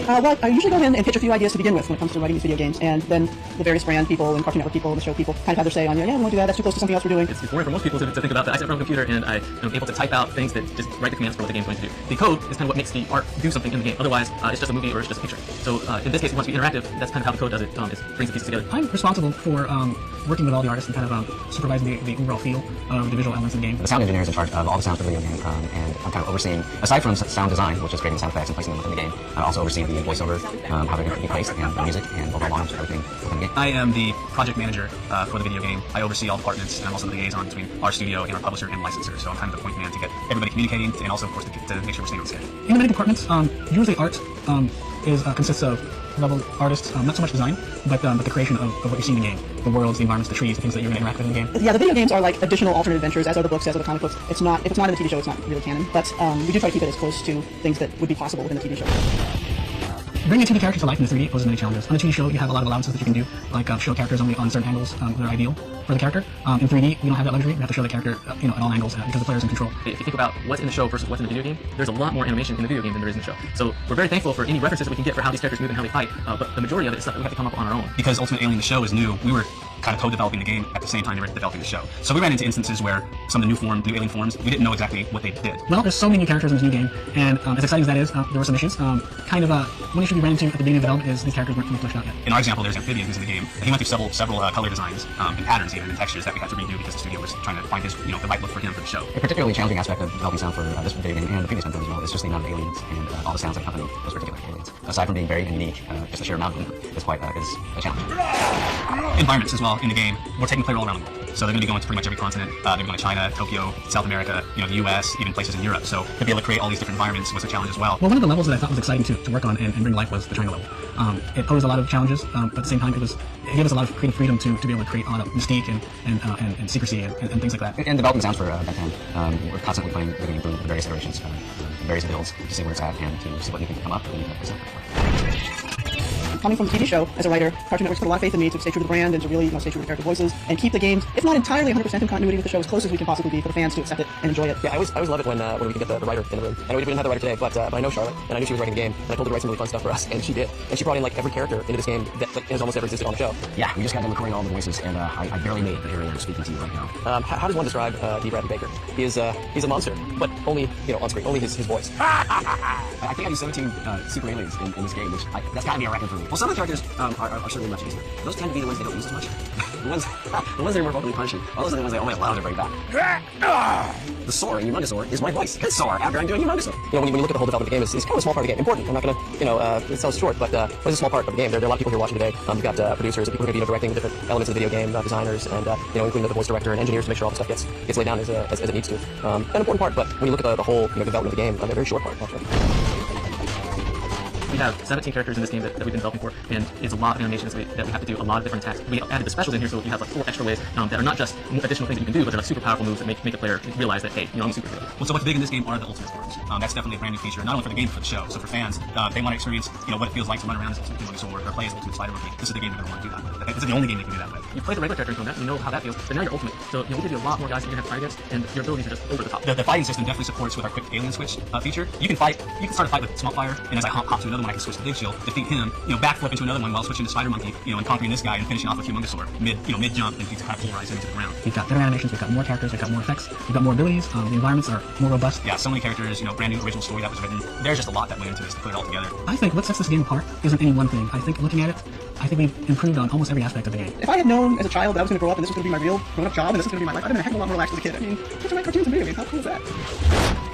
Well, I usually go in and pitch a few ideas to begin with when it comes to writing these video games, and then the various brand people and Cartoon Network people and the show people kind of have their say on, yeah, we want to do that, that's too close to something else we're doing. It's boring for most people to think about that. I sit in front of a computer and I'm able to type out things that just write the commands for what the game's going to do. The code is kind of what makes the art do something in the game. Otherwise, it's just a movie or it's just a picture. So in this case, it wants to be interactive. That's kind of how the code does it. It brings the pieces together. I'm responsible for working with all the artists and kind of supervising the overall feel of the visual elements of the game. The sound engineer is in charge of all the sounds for the video game, and I'm kind of overseeing, aside from sound design, which is creating sound effects and placing them within the game, I also oversee the voiceover, how they're going to be placed, and the music, and overall volumes of everything within the game. I am the project manager for the video game. I oversee all departments, and I'm also the liaison between our studio and our publisher and licensor. So I'm kind of the point man to get everybody communicating, and also, of course, to make sure we're staying on schedule. In the many departments, usually art consists of level artists, not so much design, but the creation of what you see in the game. The worlds, the environments, the trees, the things that you're going to interact with in the game. Yeah, the video games are like additional alternate adventures, as are the books, as are the comic books. If it's not in the TV show, it's not really canon, but we do try to keep it as close to things that would be possible within the TV show. Bringing a 2D character to life in the 3D poses many challenges. On a 2D show, you have a lot of allowances that you can do, like show characters only on certain angles that are ideal for the character. In 3D, we don't have that luxury. We have to show the character, at all angles because the player's in control. If you think about what's in the show versus what's in the video game, there's a lot more animation in the video game than there is in the show. So we're very thankful for any references that we can get for how these characters move and how they fight, but the majority of it is stuff that we have to come up on our own. Because Ultimate Alien, the show, is new, we were kind of co-developing the game at the same time they were developing the show. So we ran into instances where some of the new alien forms, we didn't know exactly what they did. Well, there's so many new characters in this new game, and as exciting as that is, there were some issues. One issue we ran into at the beginning of development is these characters weren't fully fleshed out yet. In our example, there's Amphibian who's in the game, and he went through several color designs and patterns even and textures that we had to redo because the studio was trying to find his, the right look for him for the show. A particularly challenging aspect of developing sound for this video game and the previous one as well is just the amount of aliens and all the sounds that accompany those particular aliens. Aside from being very unique, just the sheer amount of them is a challenge. Environments as well in the game. We're taking the player all around the world. So they're going to be going to pretty much every continent. They're going to China, Tokyo, South America, the US, even places in Europe. So to be able to create all these different environments was a challenge as well. Well, one of the levels that I thought was exciting to work on and bring to life was the China level. It posed a lot of challenges, but at the same time, it gave us a lot of creative freedom to be able to create a lot of mystique and secrecy and things like that. And developing sounds for that time. We're constantly playing the game through various iterations, various builds to see where it's at and to see what new things come up and present. Coming from the TV show, as a writer, Cartoon Network's put a lot of faith in me to stay true to the brand and to really stay true to the character voices and keep the games, if not entirely 100% in continuity with the show, as close as we can possibly be for the fans to accept it and enjoy it. Yeah, I always love it when we can get the writer in the room. I know we didn't have the writer today, but I know Charlotte, and I knew she was writing the game, and I told her to write some really fun stuff for us, and she did. And she brought in every character into this game that has almost ever existed on the show. Yeah, we just got done recording all the voices, and I barely made it here I'm speaking to you right now. How does one describe D. Bradley Baker? He's a monster, but only on screen, only his voice. I think I used 17 super aliens in this game, which that's got to be a record for me. Well, some of the characters are certainly much easier. Those tend to be the ones they don't use as much. the ones that are more vocally punching. All those are the ones I only allow to bring back. The soar in Humongousaur is my voice. Good soar after I'm doing Humongousaur. When you look at the whole development of the game, it's kind of a small part of the game. Important. I'm not going to, it sounds short, but it's a small part of the game. There are a lot of people here watching today. You've got producers, people who are going to be directing the different elements of the video game, designers, and including the voice director and engineers to make sure all the stuff gets laid down as it needs to. An important part, but when you look at the whole development of the game, a very short part, actually. We have 17 characters in this game that we've been developing for, and it's a lot of animations that we have to do, a lot of different attacks. We added the specials in here, so you have 4 extra ways that are not just additional things that you can do, but they're super powerful moves that make the player realize that, hey, I'm a superhero. Well, so what's big in this game are the ultimate forms. That's definitely a brand new feature, not only for the game, but for the show. So for fans, they want to experience, what it feels like to run around as a Humongousaur or play as Ultimate Spider Monkey. This is the game they're going to want to do that with. This is the only game they can do that with. You play the regular character in combat, you know how that feels, but now you're ultimate. So we give you a lot more guys that you're going to fight against, and your abilities are just over the top. The fighting system definitely supports with our quick alien switch feature. You can start a fight with small fire, and as I hop to another one, I can switch to Big Shield, defeat him, backflip into another one while switching to Spider Monkey, and conquering this guy and finishing off with Humongousaur mid jump and kind of polarize him into the ground. We've got better animations, we've got more characters, we've got more effects, we've got more abilities, the environments are more robust. Yeah, so many characters, brand new original story that was written. There's just a lot that went into this to put it all together. I think what sets this game apart isn't any one thing. I think looking at it, I think we've improved on almost every aspect of the game. If I had known as a child that I was going to grow up and this was going to be my real grown-up job and this was going to be my life, I'd have been a heck of a lot more relaxed as a kid. I mean, kids are writing cartoons and video games. How cool is that?